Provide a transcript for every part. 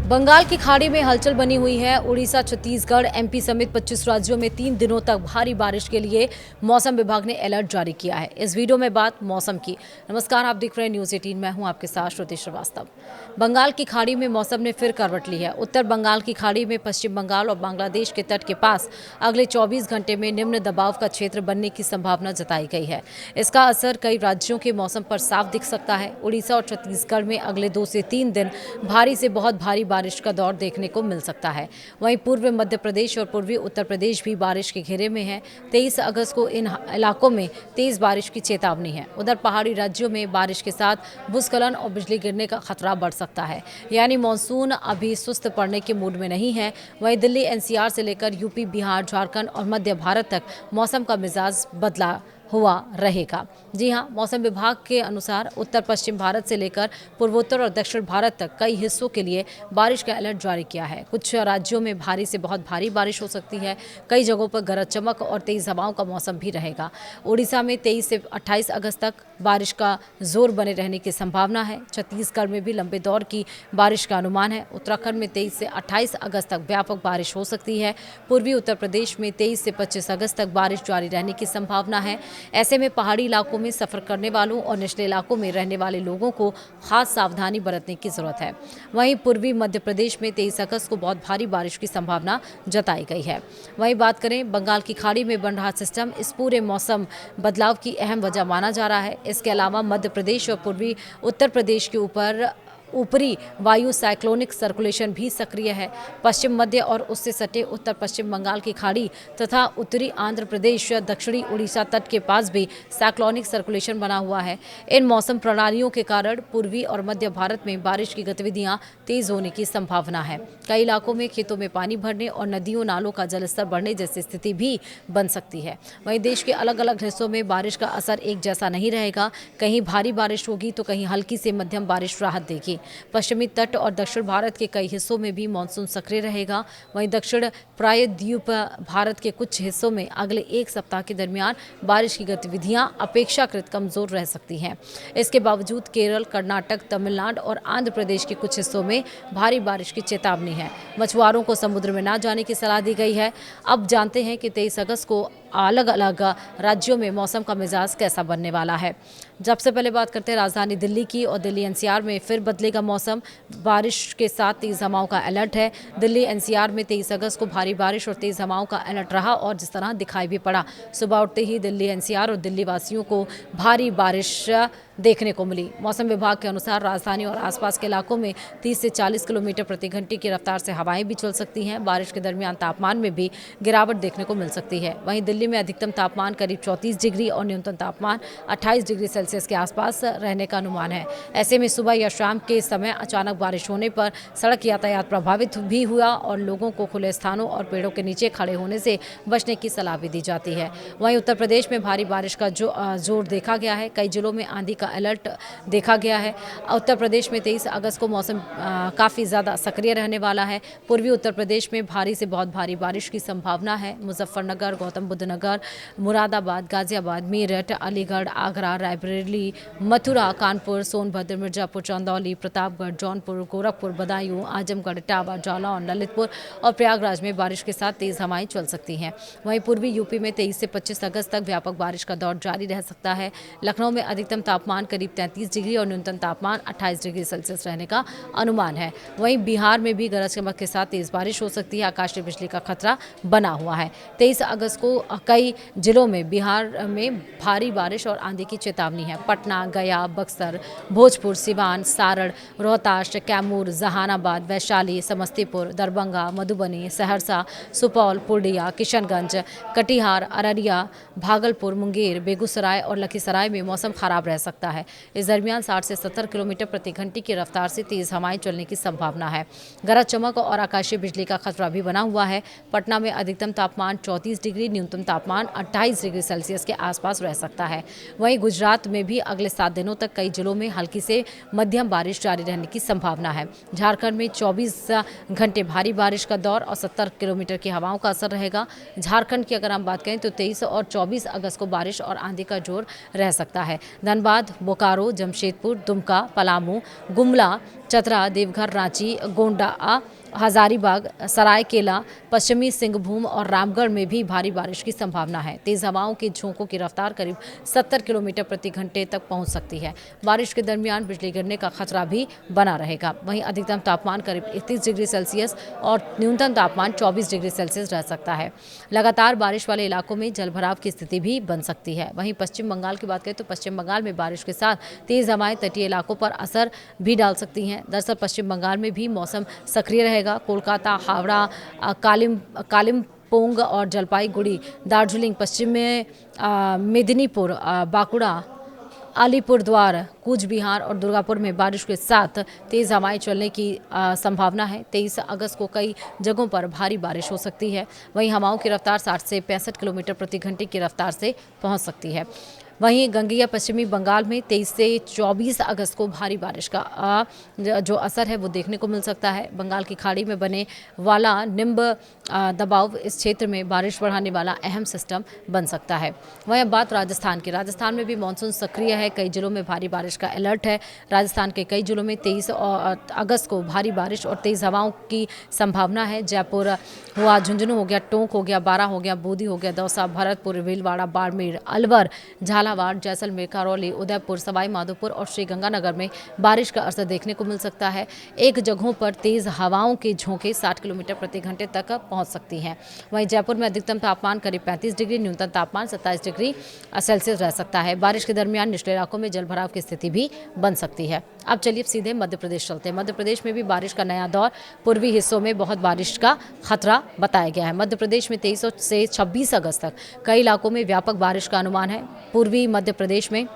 बंगाल की खाड़ी में हलचल बनी हुई है। उड़ीसा, छत्तीसगढ़, एमपी समेत 25 राज्यों में 3 दिनों तक भारी बारिश के लिए मौसम विभाग ने अलर्ट जारी किया है। इस वीडियो में बात मौसम की। नमस्कार, आप देख रहे हैं न्यूज़ 18। मैं हूं आपके साथ श्रुति श्रीवास्तव। बंगाल की खाड़ी में मौसम ने फिर करवट ली है। उत्तर बंगाल की खाड़ी में पश्चिम बंगाल और बांग्लादेश के तट के पास अगले 24 घंटे में निम्न दबाव का क्षेत्र बनने की संभावना जताई गई है। इसका असर कई राज्यों के मौसम पर साफ दिख सकता है। उड़ीसा और छत्तीसगढ़ में अगले 2 से 3 दिन भारी से बहुत भारी बारिश का दौर देखने को मिल सकता है। वहीं पूर्व मध्य प्रदेश और पूर्वी उत्तर प्रदेश भी बारिश के घेरे में है। 23 अगस्त को इन इलाकों में तेज बारिश की चेतावनी है। उधर पहाड़ी राज्यों में बारिश के साथ भूस्खलन और बिजली गिरने का खतरा बढ़ सकता है। यानी मानसून अभी सुस्त पड़ने के मूड में नहीं है। वहीं दिल्ली एनसीआर से लेकर यूपी, बिहार, झारखंड और मध्य भारत तक मौसम का मिजाज बदला हुआ रहेगा। जी हां, मौसम विभाग के अनुसार उत्तर पश्चिम भारत से लेकर पूर्वोत्तर और दक्षिण भारत तक कई हिस्सों के लिए बारिश का अलर्ट जारी किया है। कुछ राज्यों में भारी से बहुत भारी बारिश हो सकती है। कई जगहों पर गरज चमक और तेज हवाओं का मौसम भी रहेगा। उड़ीसा में 23 से 28 अगस्त तक बारिश का जोर बने रहने की संभावना है। छत्तीसगढ़ में भी लंबे दौर की बारिश का अनुमान है। उत्तराखंड में 23 से 28 अगस्त तक व्यापक बारिश हो सकती है। पूर्वी उत्तर प्रदेश में 23 से 25 अगस्त तक बारिश जारी रहने की संभावना है। ऐसे में पहाड़ी इलाकों में सफर करने वालों और निचले इलाकों में रहने वाले लोगों को खास सावधानी बरतने की जरूरत है। वहीं पूर्वी मध्य प्रदेश में 23 अगस्त को बहुत भारी बारिश की संभावना जताई गई है। वहीं बात करें बंगाल की खाड़ी में बन रहा सिस्टम इस पूरे मौसम बदलाव की अहम वजह माना जा रहा है। इसके अलावा मध्य प्रदेश और पूर्वी उत्तर प्रदेश के ऊपरी वायु साइक्लोनिक सर्कुलेशन भी सक्रिय है। पश्चिम मध्य और उससे सटे उत्तर पश्चिम बंगाल की खाड़ी तथा उत्तरी आंध्र प्रदेश, दक्षिणी उड़ीसा तट के पास भी साइक्लोनिक सर्कुलेशन बना हुआ है। इन मौसम प्रणालियों के कारण पूर्वी और मध्य भारत में बारिश की गतिविधियां तेज होने की संभावना है। कई इलाकों में खेतों में पानी भरने और नदियों नालों का जलस्तर बढ़ने जैसी स्थिति भी बन सकती है। वहीं देश के अलग अलग हिस्सों में बारिश का असर एक जैसा नहीं रहेगा। कहीं भारी बारिश होगी तो कहीं हल्की से मध्यम बारिश राहत देगी। पश्चिमी तट और दक्षिण भारत के कई हिस्सों में भी मानसून सक्रिय रहेगा। वहीं दक्षिण प्रायद्वीप भारत के कुछ हिस्सों में अगले 1 सप्ताह के दरमियान बारिश की गतिविधियां अपेक्षाकृत कमजोर रह सकती हैं। इसके बावजूद केरल, कर्नाटक, तमिलनाडु और आंध्र प्रदेश के कुछ हिस्सों में भारी बारिश की चेतावनी है। मछुआरों को समुद्र में न जाने की सलाह दी गई है। अब जानते हैं कि 23 अगस्त को अलग अलग राज्यों में मौसम का मिजाज कैसा बनने वाला है। सबसे पहले बात करते हैं राजधानी दिल्ली की। और दिल्ली एनसीआर में फिर बदलेगा मौसम। बारिश के साथ तेज हवाओं का अलर्ट है। दिल्ली एनसीआर में 23 अगस्त को भारी बारिश और तेज हवाओं का अलर्ट रहा और जिस तरह दिखाई भी पड़ा। सुबह उठते ही दिल्ली एनसीआर और दिल्ली वासियों को भारी बारिश देखने को मिली। मौसम विभाग के अनुसार राजधानी और आसपास के इलाकों में 30 से 40 किलोमीटर प्रति घंटे की रफ्तार से हवाएं भी चल सकती हैं। बारिश के दरमियान तापमान में भी गिरावट देखने को मिल सकती है। वहीं दिल्ली में अधिकतम तापमान करीब 34 डिग्री और न्यूनतम तापमान 28 डिग्री सेल्सियस के आसपास रहने का अनुमान है। ऐसे में सुबह या शाम के समय अचानक बारिश होने पर सड़क यातायात प्रभावित भी हुआ और लोगों को खुले स्थानों और पेड़ों के नीचे खड़े होने से बचने की सलाह भी दी जाती है। वहीं उत्तर प्रदेश में भारी बारिश का जोर देखा गया है। कई जिलों में आंधी का अलर्ट देखा गया है। उत्तर प्रदेश में 23 अगस्त को मौसम काफ़ी ज़्यादा सक्रिय रहने वाला है। पूर्वी उत्तर प्रदेश में भारी से बहुत भारी बारिश की संभावना है। मुजफ्फरनगर, गौतम बुद्ध नगर, मुरादाबाद, गाजियाबाद, मेरठ, अलीगढ़, आगरा, रायबरेली, मथुरा, कानपुर, सोनभद्र, मिर्जापुर, चंदौली, प्रतापगढ़, जौनपुर, गोरखपुर, बदायूं, आजमगढ़, इटावा, जालौन, ललितपुर और प्रयागराज में बारिश के साथ तेज हवाएं चल सकती हैं। वहीं पूर्वी यूपी में 23 से 25 अगस्त तक व्यापक बारिश का दौर जारी रह सकता है। लखनऊ में अधिकतम तापमान करीब 33 डिग्री और न्यूनतम तापमान 28 डिग्री सेल्सियस रहने का अनुमान है। वहीं बिहार में भी गरज चमक के साथ तेज बारिश हो सकती है। आकाशीय बिजली का खतरा बना हुआ है। 23 अगस्त को कई जिलों में बिहार में भारी बारिश और आंधी की चेतावनी है। पटना, गया, बक्सर, भोजपुर, सिवान, सारण, रोहतास, कैमूर, जहानाबाद, वैशाली, समस्तीपुर, दरभंगा, मधुबनी, सहरसा, सुपौल, पूर्णिया, किशनगंज, कटिहार, अररिया, भागलपुर, मुंगेर, बेगूसराय और लखीसराय में मौसम खराब रह सकता है। इस दरमियान 60 से 70 किलोमीटर प्रति घंटे की रफ्तार से तेज हवाएं चलने की संभावना है। गरज चमक और आकाशीय बिजली का खतरा भी बना हुआ है। पटना में अधिकतम तापमान 34 डिग्री, न्यूनतम तापमान 28 डिग्री सेल्सियस के आसपास रह सकता है। वहीं गुजरात में भी अगले 7 दिनों तक कई जिलों में हल्की से मध्यम बारिश जारी रहने की संभावना है। झारखंड में 24 घंटे भारी बारिश का दौर और 70 किलोमीटर की हवाओं का असर रहेगा। झारखंड की अगर हम बात करें तो 23 और 24 अगस्त को बारिश और आंधी का जोर रह सकता है। धनबाद, बोकारो, जमशेदपुर, दुमका, पलामू, गुमला, चतरा, देवघर, रांची, गोंडा, हजारीबाग, सरायकेला, पश्चिमी सिंहभूम और रामगढ़ में भी भारी बारिश की संभावना है। तेज हवाओं की झोंकों की रफ्तार करीब 70 किलोमीटर प्रति घंटे तक पहुंच सकती है। बारिश के दरमियान बिजली गिरने का खतरा भी बना रहेगा। वहीं अधिकतम तापमान करीब 31 डिग्री सेल्सियस और न्यूनतम तापमान 24 डिग्री सेल्सियस रह सकता है। लगातार बारिश वाले इलाकों में जलभराव की स्थिति भी बन सकती है। वहीं पश्चिम बंगाल की बात करें तो पश्चिम बंगाल में बारिश के साथ तेज हवाएं तटीय इलाकों पर असर भी डाल सकती हैं। दरअसल पश्चिम बंगाल में भी मौसम सक्रिय रहेगा। कोलकाता, हावड़ा, कालिम्पोंग और जलपाईगुड़ी, दार्जिलिंग, पश्चिम में मेदिनीपुर, बांकुड़ा, अलीपुरद्वार, कूच बिहार और दुर्गापुर में बारिश के साथ तेज हवाएं चलने की संभावना है। 23 अगस्त को कई जगहों पर भारी बारिश हो सकती है। वहीं हवाओं की रफ्तार 60 से 65 किलोमीटर प्रति घंटे की रफ्तार से पहुंच सकती है। वहीं गंगेय पश्चिमी बंगाल में 23 से 24 अगस्त को भारी बारिश का जो असर है वो देखने को मिल सकता है। बंगाल की खाड़ी में बने वाला निम्ब दबाव इस क्षेत्र में बारिश बढ़ाने वाला अहम सिस्टम बन सकता है। वहीं अब बात राजस्थान की। राजस्थान में भी मानसून सक्रिय है। कई जिलों में भारी बारिश का अलर्ट है। राजस्थान के कई जिलों में 23 अगस्त को भारी बारिश और तेज हवाओं की संभावना है। जयपुर हुआ, झुंझुनू हो गया, टोंक हो गया, बारां हो गया, बूंदी हो गया, दौसा, भरतपुर, भीलवाड़ा, बाड़मेर, अलवर, झालावाड़, जैसलमेर, करौली, उदयपुर, सवाई माधोपुर और श्रीगंगानगर में बारिश का असर देखने को मिल सकता है। एक जगहों पर तेज हवाओं के झोंके 60 किलोमीटर प्रति घंटे तक पहुंच सकती हैं। वहीं जयपुर में अधिकतम तापमान करीब 35 डिग्री, न्यूनतम तापमान 27 डिग्री सेल्सियस रह सकता है। बारिश के दरमियान निचले इलाकों में जलभराव की स्थिति भी बन सकती है। अब चलिए सीधे मध्य प्रदेश चलते हैं। मध्य प्रदेश में भी बारिश का नया दौर। पूर्वी हिस्सों में बहुत बारिश का खतरा बताया गया है। मध्य प्रदेश में 23 से 26 अगस्त तक कई इलाकों में व्यापक बारिश का अनुमान है। पूर्वी मध्य प्रदेश में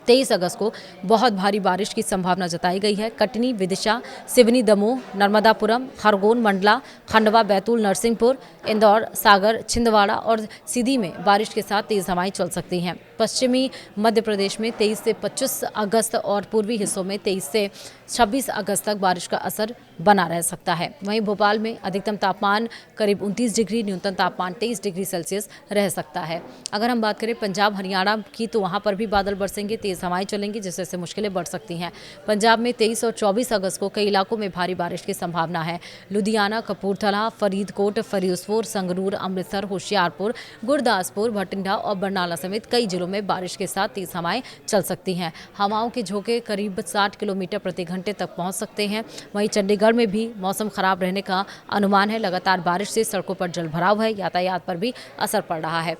23 अगस्त को बहुत भारी बारिश की संभावना जताई गई है। कटनी, विदिशा, सिवनी, दमोह, नर्मदापुरम, खरगोन, मंडला, खंडवा, बैतूल, नरसिंहपुर, इंदौर, सागर, छिंदवाड़ा और सीधी में बारिश के साथ तेज हवाएं चल सकती हैं। पश्चिमी मध्य प्रदेश में 23 से 25 अगस्त और पूर्वी हिस्सों में 23 से 26 अगस्त तक बारिश का असर बना रह सकता है। वहीं भोपाल में अधिकतम तापमान करीब 29 डिग्री, न्यूनतम तापमान 23 डिग्री सेल्सियस रह सकता है। अगर हम बात करें पंजाब, हरियाणा की तो वहां पर भी बादल बरसेंगे, तेज हवाएं चलेंगी, जिससे मुश्किलें बढ़ सकती हैं। पंजाब में 23 और 24 अगस्त को कई इलाकों में भारी बारिश की संभावना है। लुधियाना, कपूरथला, फरीदकोट, फरीदकोट, संगरूर, अमृतसर, होशियारपुर, गुरदासपुर, भटिंडा और बरनाला समेत कई जिलों में बारिश के साथ तेज हवाएं चल सकती हैं। हवाओं के झोंके करीब 60 किलोमीटर प्रति घंटे तक पहुंच सकते हैं। वहीं चंडीगढ़ में भी मौसम खराब रहने का अनुमान है। लगातार बारिश से सड़कों पर जलभराव है, यातायात पर भी असर पड़ रहा है।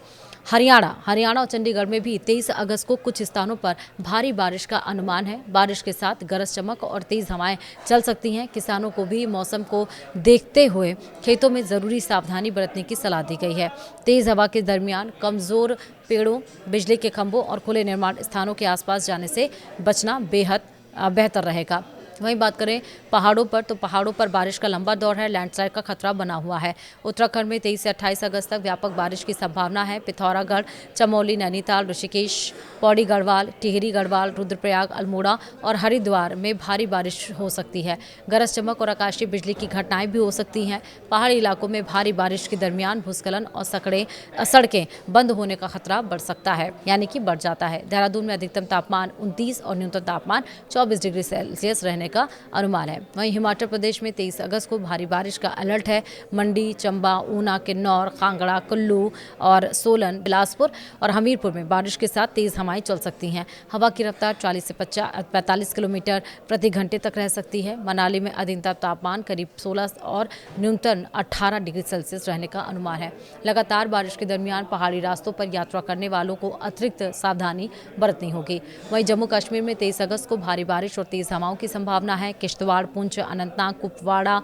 हरियाणा और चंडीगढ़ में भी 23 अगस्त को कुछ स्थानों पर भारी बारिश का अनुमान है। बारिश के साथ गरज चमक और तेज हवाएं चल सकती हैं। किसानों को भी मौसम को देखते हुए खेतों में जरूरी सावधानी बरतने की सलाह दी गई है। तेज हवा के दरमियान कमजोर पेड़ों, बिजली के खंभों और खुले निर्माण स्थानों के आसपास जाने से बचना बेहद बेहतर रहेगा। वहीं बात करें पहाड़ों पर तो पहाड़ों पर बारिश का लंबा दौर है। लैंडस्लाइड का खतरा बना हुआ है। उत्तराखंड में 23 से 28 अगस्त तक व्यापक बारिश की संभावना है। पिथौरागढ़, चमोली, नैनीताल, ऋषिकेश, पौड़ी गढ़वाल, टिहरी गढ़वाल, रुद्रप्रयाग, अल्मोड़ा और हरिद्वार में भारी बारिश हो सकती है। गरज चमक और आकाशीय बिजली की घटनाएं भी हो सकती हैं। पहाड़ी इलाकों में भारी बारिश के दरमियान भूस्खलन और सड़कें बंद होने का खतरा बढ़ सकता है, यानी कि बढ़ जाता है। देहरादून में अधिकतम तापमान 29 और न्यूनतम तापमान 24 डिग्री सेल्सियस रहने का अनुमान है। वहीं हिमाचल प्रदेश में 23 अगस्त को भारी बारिश का अलर्ट है। मंडी, चंबा, ऊना, किन्नौर, कांगड़ा, कुल्लू और सोलन, बिलासपुर और हमीरपुर में बारिश के साथ तेज हवाएं चल सकती हैं। हवा की रफ्तार 40 से 45 किलोमीटर प्रति घंटे तक रह सकती है। मनाली में अधिकतम तापमान करीब 16 और न्यूनतम 18 डिग्री सेल्सियस रहने का अनुमान है। लगातार बारिश के दरमियान पहाड़ी रास्तों पर यात्रा करने वालों को अतिरिक्त सावधानी बरतनी होगी। वहीं जम्मू कश्मीर में 23 अगस्त को भारी बारिश और तेज हवाओं की संभावना है। किश्तवाड़, पुंछ, अनंतनाग, कुपवाड़ा,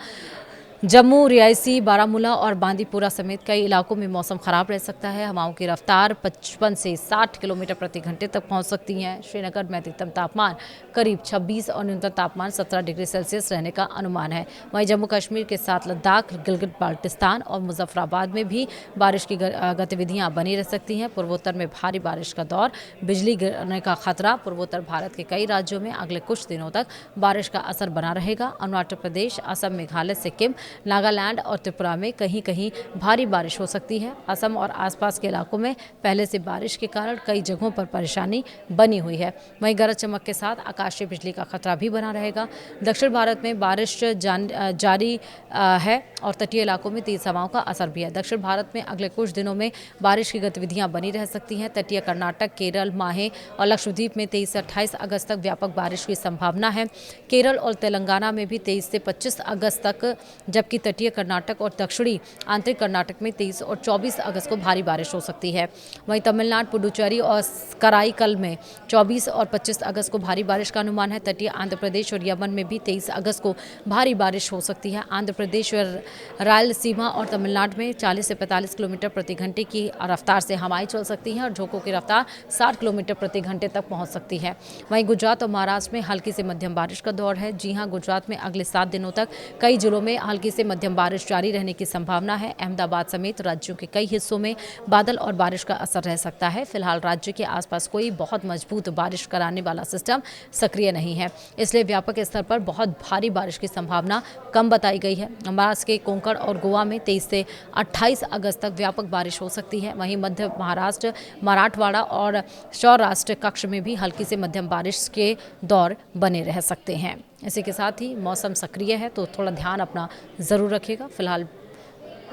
जम्मू, रियासी, बारामूला और बांदीपुरा समेत कई इलाकों में मौसम खराब रह सकता है। हवाओं की रफ्तार 55 से 60 किलोमीटर प्रति घंटे तक पहुंच सकती हैं। श्रीनगर में अधिकतम तापमान करीब 26 और न्यूनतम तापमान 17 डिग्री सेल्सियस रहने का अनुमान है। वहीं जम्मू कश्मीर के साथ लद्दाख, गिलगित बाल्टिस्तान और मुजफ्फराबाद में भी बारिश की गतिविधियां बनी रह सकती हैं। पूर्वोत्तर में भारी बारिश का दौर, बिजली गिरने का खतरा। पूर्वोत्तर भारत के कई राज्यों में अगले कुछ दिनों तक बारिश का असर बना रहेगा। अरुणाचल प्रदेश, असम, मेघालय, सिक्किम, नागालैंड और त्रिपुरा में कहीं कहीं भारी बारिश हो सकती है। असम और आसपास के इलाकों में पहले से बारिश के कारण कई जगहों पर परेशानी बनी हुई है। वहीं गरज चमक के साथ आकाशीय बिजली का खतरा भी बना रहेगा। दक्षिण भारत में बारिश जारी है और तटीय इलाकों में तेज हवाओं का असर भी है। दक्षिण भारत में अगले कुछ दिनों में बारिश की गतिविधियां बनी रह सकती हैं। तटीय कर्नाटक, केरल, माहे और लक्षद्वीप में 23 से 28 अगस्त तक व्यापक बारिश की संभावना है। केरल और तेलंगाना में भी 23 से 25 अगस्त तक, जबकि तटीय कर्नाटक और दक्षिणी आंतरिक कर्नाटक में 23 और 24 अगस्त को भारी बारिश हो सकती है। वहीं तमिलनाडु, पुडुचेरी और कराईकल में 24 और 25 अगस्त को भारी बारिश का अनुमान है। तटीय आंध्र प्रदेश और यमन में भी 23 अगस्त को भारी बारिश हो सकती है। आंध्र प्रदेश और रायलसीमा और तमिलनाडु में 40 से 45 किलोमीटर प्रति घंटे की रफ्तार से हवाएं चल सकती हैं और झोंकों की रफ्तार 60 किलोमीटर प्रति घंटे तक पहुंच सकती है। वहीं गुजरात और महाराष्ट्र में हल्की से मध्यम बारिश का दौर है। जी हां, गुजरात में अगले 7 दिनों तक कई जिलों में हल्की से मध्यम बारिश जारी रहने की संभावना है। अहमदाबाद समेत राज्यों के कई हिस्सों में बादल और बारिश का असर रह सकता है। फिलहाल राज्य के आसपास कोई बहुत मजबूत बारिश कराने वाला सिस्टम सक्रिय नहीं है, इसलिए व्यापक स्तर पर बहुत भारी बारिश की संभावना कम बताई गई है। महाराष्ट्र के कोंकण और गोवा में 23 से 28 अगस्त तक व्यापक बारिश हो सकती है। वहीं मध्य महाराष्ट्र, मराठवाड़ा और सौराष्ट्र कक्ष में भी हल्की से मध्यम बारिश के दौर बने रह सकते हैं। इसी के साथ ही मौसम सक्रिय है तो थोड़ा ध्यान अपना ज़रूर रखिएगा। फिलहाल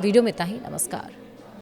वीडियो में इतना ही। नमस्कार।